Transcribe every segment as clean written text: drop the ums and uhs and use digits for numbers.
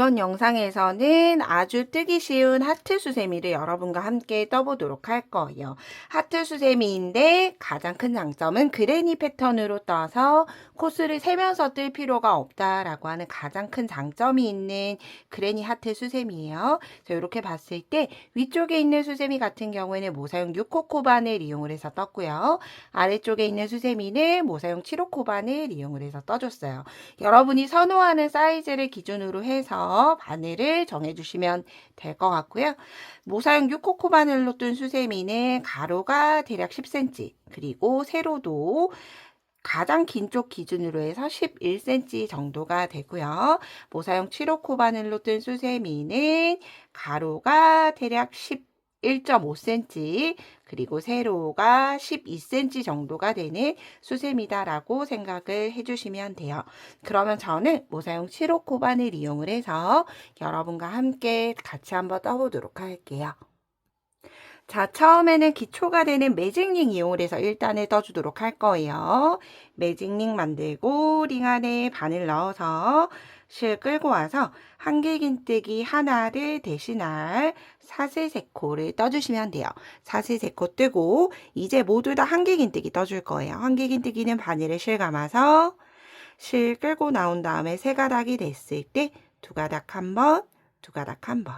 이번 영상에서는 아주 뜨기 쉬운 하트 수세미를 여러분과 함께 떠보도록 할 거예요. 하트 수세미인데 가장 큰 장점은 그레니 패턴으로 떠서 코스를 세면서 뜰 필요가 없다라고 하는 가장 큰 장점이 있는 그레니 하트 수세미예요. 자, 이렇게 봤을 때 위쪽에 있는 수세미 같은 경우에는 모사용 6호 코반을 이용을 해서 떴고요. 아래쪽에 있는 수세미는 모사용 7호 코반을 이용을 해서 떠줬어요. 여러분이 선호하는 사이즈를 기준으로 해서 바늘을 정해주시면 될 것 같고요. 모사용 6호 바늘로 뜬 수세미는 가로가 대략 10cm, 그리고 세로도 가장 긴 쪽 기준으로 해서 11cm 정도가 되고요. 모사용 7호 바늘로 뜬 수세미는 가로가 대략 1.5cm, 그리고 세로가 12cm 정도가 되는 수세미다라고 생각을 해주시면 돼요. 그러면 저는 모사용 7호 코반을 이용을 해서 여러분과 함께 같이 한번 떠보도록 할게요. 자, 처음에는 기초가 되는 매직링 이용을 해서 1단을 떠주도록 할 거예요. 매직링 만들고 링 안에 바늘 넣어서 실 끌고 와서 한길긴뜨기 하나를 대신할 사슬세코를 떠주시면 돼요. 사슬세코 뜨고 이제 모두 다 한길긴뜨기 떠줄 거예요. 한길긴뜨기는 바늘에 실 감아서 실 끌고 나온 다음에 세 가닥이 됐을 때 두 가닥 한 번, 두 가닥 한 번.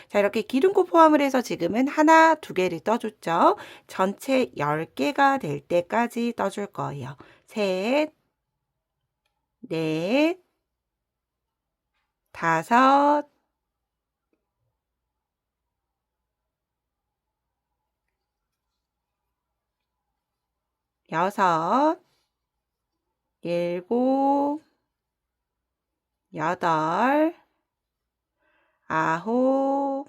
자, 이렇게 기둥코 포함을 해서 지금은 하나, 두 개를 떠줬죠. 전체 10개가 될 때까지 떠줄 거예요. 셋, 넷, 다섯, 여섯, 일곱, 여덟, 아홉,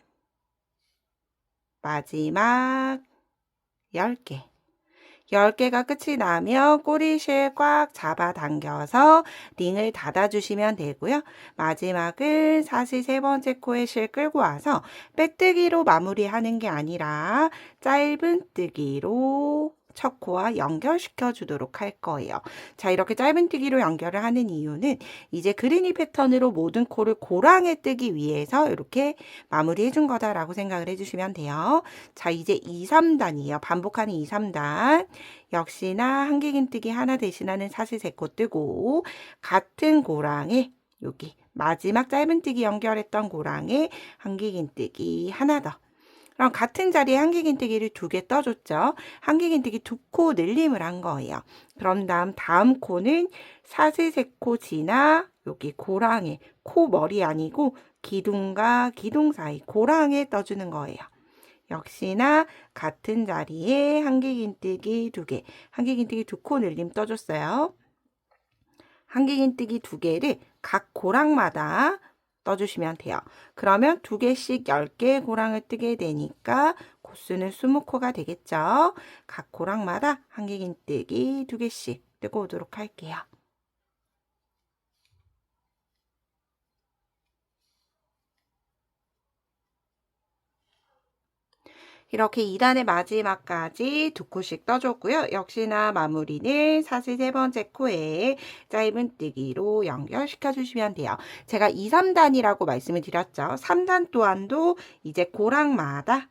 마지막 10개. 10개가 끝이 나면 꼬리실 꽉 잡아당겨서 링을 닫아주시면 되고요. 마지막은 사슬 세 번째 코에 실 끌고 와서 빼뜨기로 마무리하는 게 아니라 짧은 뜨기로 첫 코와 연결시켜 주도록 할 거예요. 자, 이렇게 짧은 뜨기로 연결을 하는 이유는 이제 그레니 패턴으로 모든 코를 고랑에 뜨기 위해서 이렇게 마무리해 준 거다라고 생각을 해주시면 돼요. 자, 이제 2, 3단이에요. 반복하는 2, 3단. 역시나 한길긴뜨기 하나 대신하는 사슬 세 코 뜨고 같은 고랑에 여기 마지막 짧은뜨기 연결했던 고랑에 한길긴뜨기 하나 더. 그럼 같은 자리에 한길긴뜨기를 2개 떠줬죠. 한길긴뜨기 2코 늘림을 한 거예요. 그럼 다음 코는 사슬 세 코 지나 여기 고랑에, 코 머리 아니고 기둥과 기둥 사이 고랑에 떠주는 거예요. 역시나 같은 자리에 한길긴뜨기 2개, 한길긴뜨기 2코 늘림 떠줬어요. 한길긴뜨기 2개를 각 고랑마다 떠주시면 돼요. 그러면 2개씩 10개 고랑을 뜨게 되니까 코수는 20코가 되겠죠. 각 고랑마다 한길긴뜨기 2개씩 뜨고 오도록 할게요. 이렇게 2단의 마지막까지 2코씩 떠줬고요. 역시나 마무리는 사슬 세 번째 코에 짧은뜨기로 연결시켜 주시면 돼요. 제가 2, 3단이라고 말씀을 드렸죠. 3단 또한도 이제 고랑마다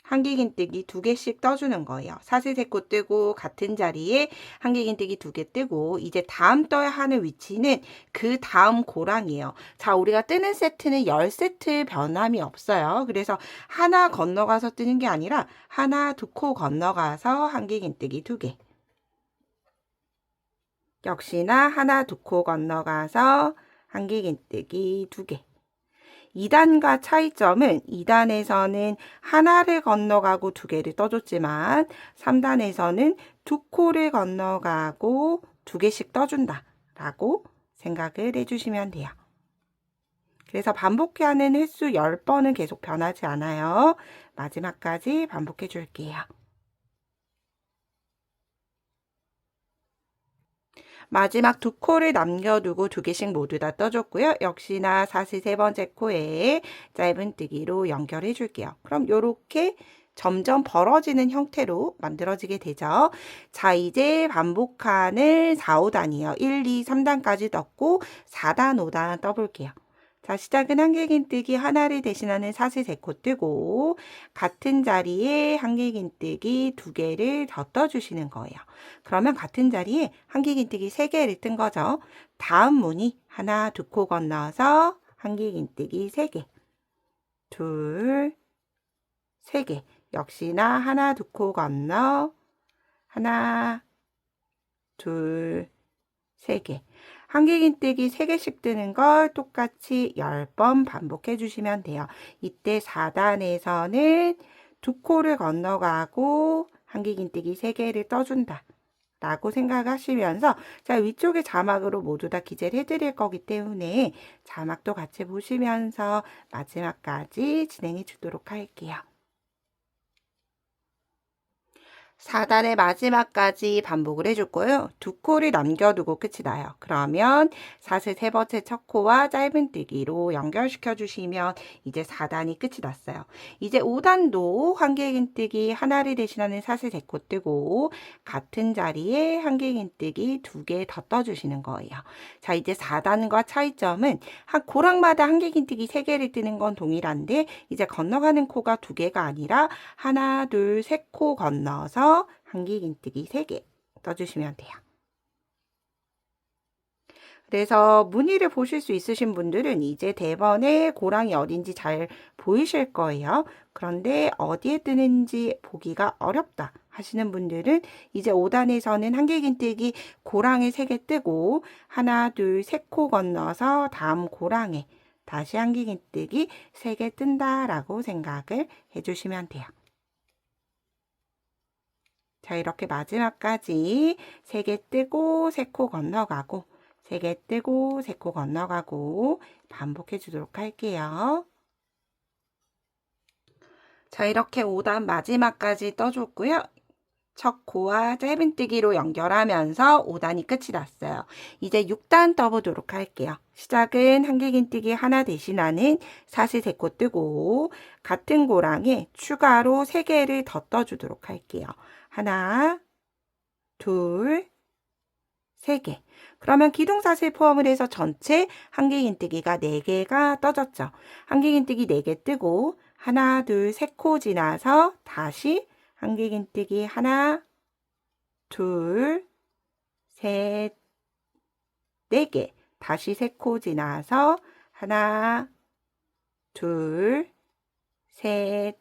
한길긴뜨기 2개씩 떠주는 거예요. 사슬 세 코 뜨고 같은 자리에 한길긴뜨기 2개 뜨고 이제 다음 떠야 하는 위치는 그 다음 고랑이에요. 자, 우리가 뜨는 세트는 10세트 변함이 없어요. 그래서 하나 건너가서 뜨는 게 아니라 하나, 2코 건너가서 한길긴뜨기 2개. 역시나 하나, 2코 건너가서 한길긴뜨기 2개. 2단과 차이점은 2단에서는 하나를 건너가고 2개를 떠줬지만 3단에서는 2코를 건너가고 2개씩 떠준다 라고 생각을 해주시면 돼요. 그래서 반복하는 횟수 10번은 계속 변하지 않아요. 마지막까지 반복해 줄게요. 마지막 2코를 남겨두고 2개씩 모두 다 떠줬고요. 역시나 사슬 세 번째 코에 짧은뜨기로 연결해 줄게요. 그럼 이렇게 점점 벌어지는 형태로 만들어지게 되죠. 자, 이제 반복하는 4, 5단이에요. 1, 2, 3단까지 떴고 4단, 5단 떠볼게요. 자, 시작은 한길긴뜨기 하나를 대신하는 사슬 3코 뜨고 같은 자리에 한길긴뜨기 2개를 더 떠주시는 거예요. 그러면 같은 자리에 한길긴뜨기 3개를 뜬 거죠. 다음 무늬 하나 2코 건너서 한길긴뜨기 3개, 둘, 3개. 역시나 하나 2코 건너 하나, 둘, 3개. 한길긴뜨기 3개씩 뜨는 걸 똑같이 10번 반복해 주시면 돼요. 이때 4단에서는 2코를 건너가고 한길긴뜨기 3개를 떠준다 라고 생각하시면서, 자, 위쪽에 자막으로 모두 다 기재를 해드릴 거기 때문에 자막도 같이 보시면서 마지막까지 진행해 주도록 할게요. 4단의 마지막까지 반복을 해줄 거예요. 2코를 남겨두고 끝이 나요. 그러면 사슬 3번째 첫 코와 짧은뜨기로 연결시켜 주시면 이제 4단이 끝이 났어요. 이제 5단도 한길긴뜨기 하나를 대신하는 사슬 3코 뜨고 같은 자리에 한길긴뜨기 2개 더 떠주시는 거예요. 자, 이제 4단과 차이점은 한 고랑마다 한길긴뜨기 3개를 뜨는 건 동일한데 이제 건너가는 코가 2개가 아니라 하나, 둘, 3코 건너서 한길긴뜨기 3개 떠주시면 돼요. 그래서 무늬를 보실 수 있으신 분들은 이제 대번에 고랑이 어딘지 잘 보이실 거예요. 그런데 어디에 뜨는지 보기가 어렵다 하시는 분들은 이제 5단에서는 한길긴뜨기 고랑에 3개 뜨고 하나, 둘, 3코 건너서 다음 고랑에 다시 한길긴뜨기 3개 뜬다라고 생각을 해주시면 돼요. 자, 이렇게 마지막까지 3개 뜨고 3코 건너가고 3개 뜨고 3코 건너가고 반복해 주도록 할게요. 자, 이렇게 5단 마지막까지 떠줬고요. 첫 코와 짧은뜨기로 연결하면서 5단이 끝이 났어요. 이제 6단 떠보도록 할게요. 시작은 한길긴뜨기 하나 대신하는 사슬 3코 뜨고 같은 고랑에 추가로 3개를 더 떠주도록 할게요. 하나, 둘, 3개. 그러면 기둥사슬 포함을 해서 전체 한길긴뜨기가 4개가 떠졌죠. 한길긴뜨기 4개 뜨고 하나, 둘, 3코 지나서 다시 한길긴뜨기 하나, 둘, 셋, 4개. 다시 3코 지나서 하나, 둘, 셋,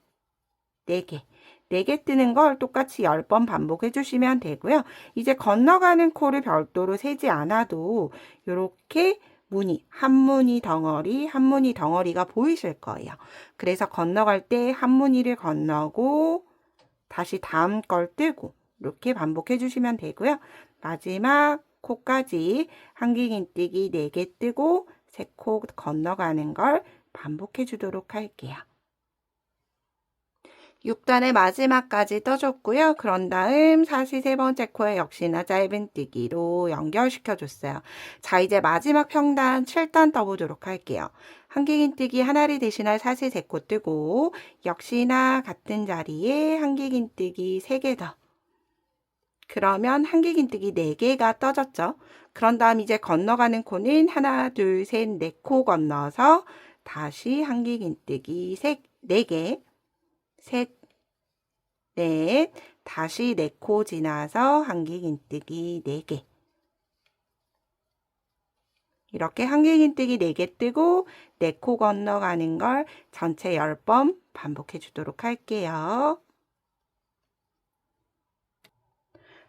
4개. 4개 뜨는 걸 똑같이 10번 반복해 주시면 되고요. 이제 건너가는 코를 별도로 세지 않아도 이렇게 무늬, 한 무늬 덩어리, 한 무늬 덩어리가 보이실 거예요. 그래서 건너갈 때 한 무늬를 건너고 다시 다음 걸 뜨고 이렇게 반복해 주시면 되고요. 마지막 코까지 한길긴뜨기 4개 뜨고 3코 건너가는 걸 반복해 주도록 할게요. 6단의 마지막까지 떠줬고요. 그런 다음 사슬 3번째 코에 역시나 짧은뜨기로 연결시켜 줬어요. 자, 이제 마지막 평단 7단 떠보도록 할게요. 한길긴뜨기 하나를 대신할 사슬 3코 뜨고 역시나 같은 자리에 한길긴뜨기 3개 더. 그러면 한길긴뜨기 4개가 떠졌죠. 그런 다음 이제 건너가는 코는 하나, 둘, 셋, 4코 건너서 다시 한길긴뜨기 4개, 셋, 넷, 다시 4코 지나서 한길긴뜨기 4개. 이렇게 한길긴뜨기 4개 뜨고 4코 건너가는 걸 전체 10번 반복해 주도록 할게요.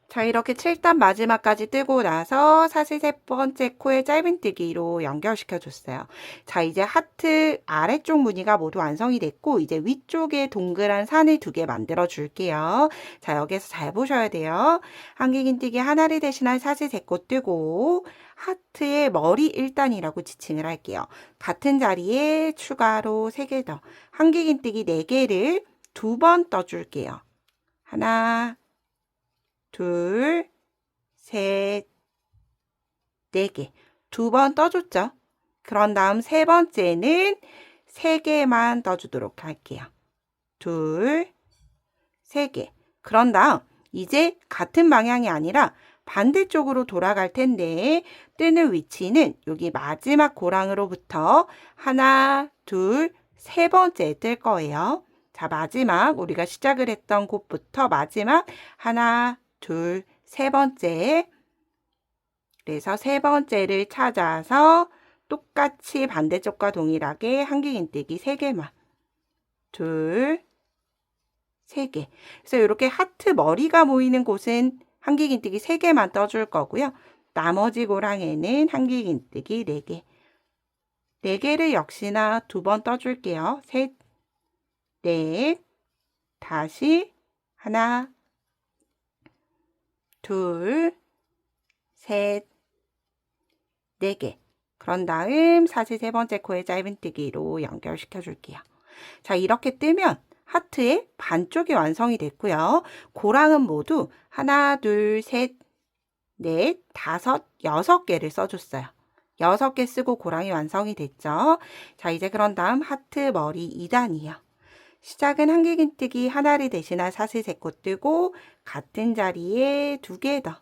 자, 이렇게 7단 마지막까지 뜨고 나서 사슬 3번째 코에 짧은뜨기로 연결시켜 줬어요. 자, 이제 하트 아래쪽 무늬가 모두 완성이 됐고 이제 위쪽에 동그란 산을 2개 만들어 줄게요. 자, 여기서 잘 보셔야 돼요. 한길긴뜨기 하나를 대신할 사슬 3코 뜨고 하트의 머리 1단이라고 지칭을 할게요. 같은 자리에 추가로 3개 더. 한길긴뜨기 4개를 2번 떠줄게요. 하나, 둘, 셋, 4개. 2번 떠줬죠. 그런 다음 3번째는 3개만 떠주도록 할게요. 둘, 3개. 그런 다음 이제 같은 방향이 아니라 반대쪽으로 돌아갈 텐데 뜨는 위치는 여기 마지막 고랑으로부터 하나, 둘, 세 번째 뜰 거예요. 자, 마지막 우리가 시작을 했던 곳부터 마지막 하나, 둘, 세 번째. 그래서 세 번째를 찾아서 똑같이 반대쪽과 동일하게 한길긴뜨기 3개만. 둘, 3개. 그래서 이렇게 하트 머리가 모이는 곳은 한길긴뜨기 3개만 떠줄 거고요. 나머지 고랑에는 한길긴뜨기 4개. 4개를 역시나 2번 떠줄게요. 셋, 넷, 다시 하나, 둘, 셋, 4개. 그런 다음 사슬 3번째 코에 짧은뜨기로 연결시켜 줄게요. 자, 이렇게 뜨면 하트의 반쪽이 완성이 됐고요. 고랑은 모두 하나, 둘, 셋, 넷, 다섯, 6개를 써줬어요. 6개 쓰고 고랑이 완성이 됐죠. 자, 이제 그런 다음 하트 머리 2단이요. 시작은 한길긴뜨기 하나를 대신할 사슬 3코 뜨고 같은 자리에 2개 더.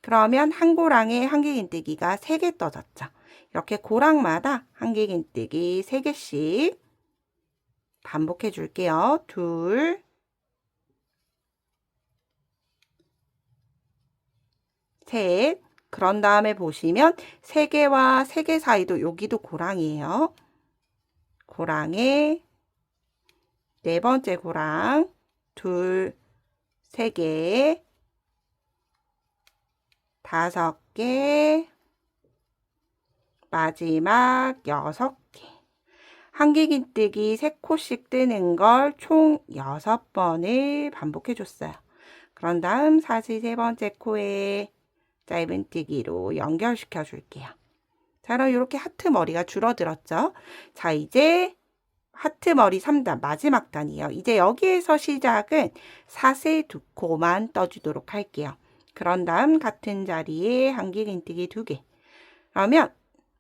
그러면 한 고랑에 한길긴뜨기가 3개 떠졌죠. 이렇게 고랑마다 한길긴뜨기 3개씩 반복해 줄게요. 둘, 셋. 그런 다음에 보시면 3개와 3개 사이도 여기도 고랑이에요. 고랑에 4번째 고랑, 둘, 3개, 5개, 마지막 6개. 한길긴뜨기 3코씩 뜨는 걸 총 6번을 반복해 줬어요. 그런 다음 사슬 3번째 코에 짧은뜨기로 연결시켜 줄게요. 자, 그럼 이렇게 하트 머리가 줄어들었죠? 자, 이제 하트 머리 3단 마지막 단이에요. 이제 여기에서 시작은 사슬 2코만 떠주도록 할게요. 그런 다음 같은 자리에 한길긴뜨기 2개. 그러면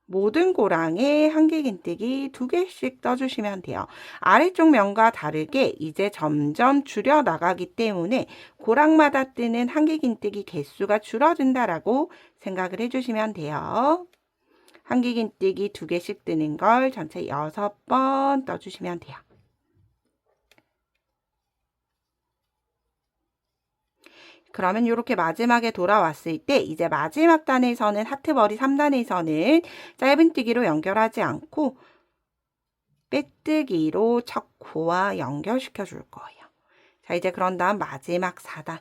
모든 고랑에 한길긴뜨기 2개씩 떠주시면 돼요. 아래쪽 면과 다르게 이제 점점 줄여 나가기 때문에 고랑마다 뜨는 한길긴뜨기 개수가 줄어든다라고 생각을 해주시면 돼요. 한길긴뜨기 2개씩 뜨는 걸 전체 6번 떠주시면 돼요. 그러면 이렇게 마지막에 돌아왔을 때 이제 마지막 단에서는 하트머리 3단에서는 짧은뜨기로 연결하지 않고 빼뜨기로 첫 코와 연결시켜 줄 거예요. 자, 이제 그런 다음 마지막 4단.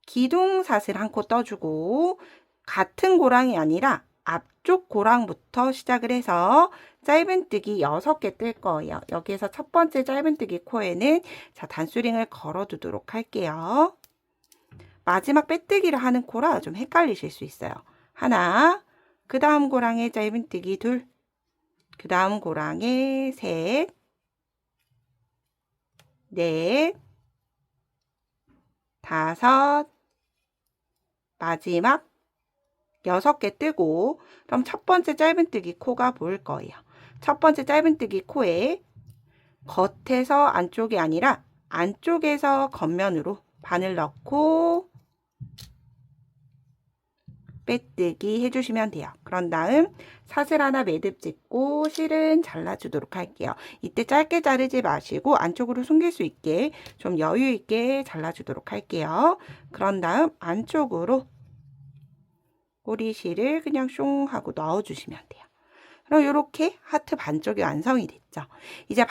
기둥사슬 1코 떠주고 같은 고랑이 아니라 앞쪽 고랑부터 시작을 해서 짧은뜨기 6개 뜰 거예요. 여기에서 첫 번째 짧은뜨기 코에는 자, 단수링을 걸어 두도록 할게요. 마지막 빼뜨기를 하는 코라 좀 헷갈리실 수 있어요. 하나, 그 다음 고랑에 짧은뜨기 2, 그 다음 고랑에 3, 4, 5, 마지막 6개 뜨고 그럼 첫 번째 짧은뜨기 코가 보일 거예요. 첫 번째 짧은뜨기 코에 겉에서 안쪽이 아니라 안쪽에서 겉면으로 바늘 넣고 빼뜨기 해주시면 돼요. 그런 다음 사슬 하나 매듭 짓고 실은 잘라주도록 할게요. 이때 짧게 자르지 마시고 안쪽으로 숨길 수 있게 좀 여유 있게 잘라주도록 할게요. 그런 다음 안쪽으로 꼬리실을 그냥 숑 하고 넣어주시면 돼요. 그럼 이렇게 하트 반쪽이 완성이 됐죠. 이제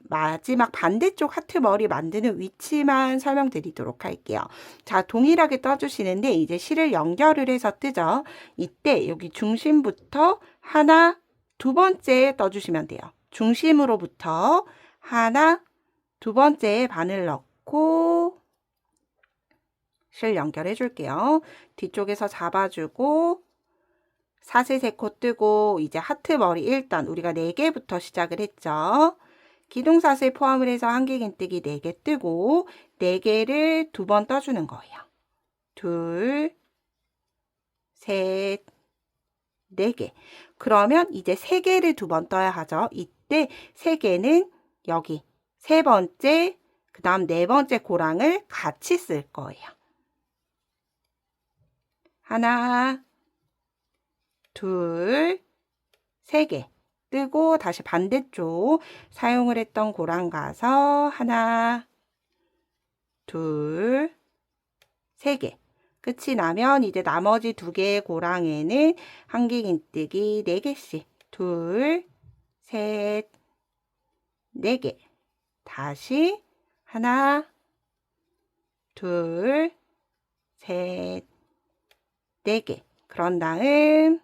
마지막 반대쪽 하트 머리 만드는 위치만 설명드리도록 할게요. 자, 동일하게 떠주시는데 이제 실을 연결을 해서 뜨죠. 이때 여기 중심부터 하나, 2번째 떠주시면 돼요. 중심으로부터 하나, 2번째 바늘 넣고 실 연결해 줄게요. 뒤쪽에서 잡아주고 사슬 3코 뜨고 이제 하트 머리 1단 우리가 4개부터 시작을 했죠. 기둥사슬 포함을 해서 한길긴뜨기 4개 뜨고 4개를 2번 떠주는 거예요. 둘, 셋, 4개. 그러면 이제 3개를 2번 떠야 하죠. 이때 3개는 여기 3번째, 그 다음 4번째 고랑을 같이 쓸 거예요. 하나, 둘, 세 개. 뜨고 다시 반대쪽 사용을 했던 고랑 가서 하나, 둘, 세 개. 끝이 나면 이제 나머지 두 개의 고랑에는 한길긴뜨기 4개씩. 둘, 셋, 4개. 다시 하나, 둘, 셋, 4개. 그런 다음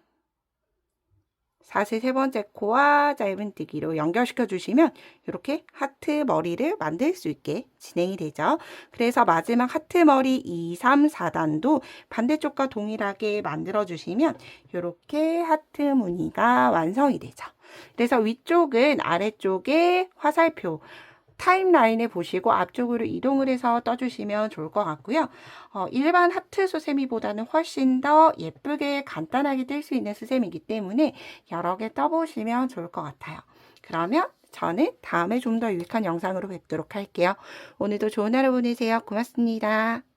사슬 세 번째 코와 짧은뜨기로 연결시켜 주시면 이렇게 하트 머리를 만들 수 있게 진행이 되죠. 그래서 마지막 하트 머리 2, 3, 4단도 반대쪽과 동일하게 만들어 주시면 이렇게 하트 무늬가 완성이 되죠. 그래서 위쪽은 아래쪽에 화살표 타임라인을 보시고 앞쪽으로 이동을 해서 떠주시면 좋을 것 같고요. 일반 하트 수세미보다는 훨씬 더 예쁘게 간단하게 뜰 수 있는 수세미이기 때문에 여러 개 떠보시면 좋을 것 같아요. 그러면 저는 다음에 좀 더 유익한 영상으로 뵙도록 할게요. 오늘도 좋은 하루 보내세요. 고맙습니다.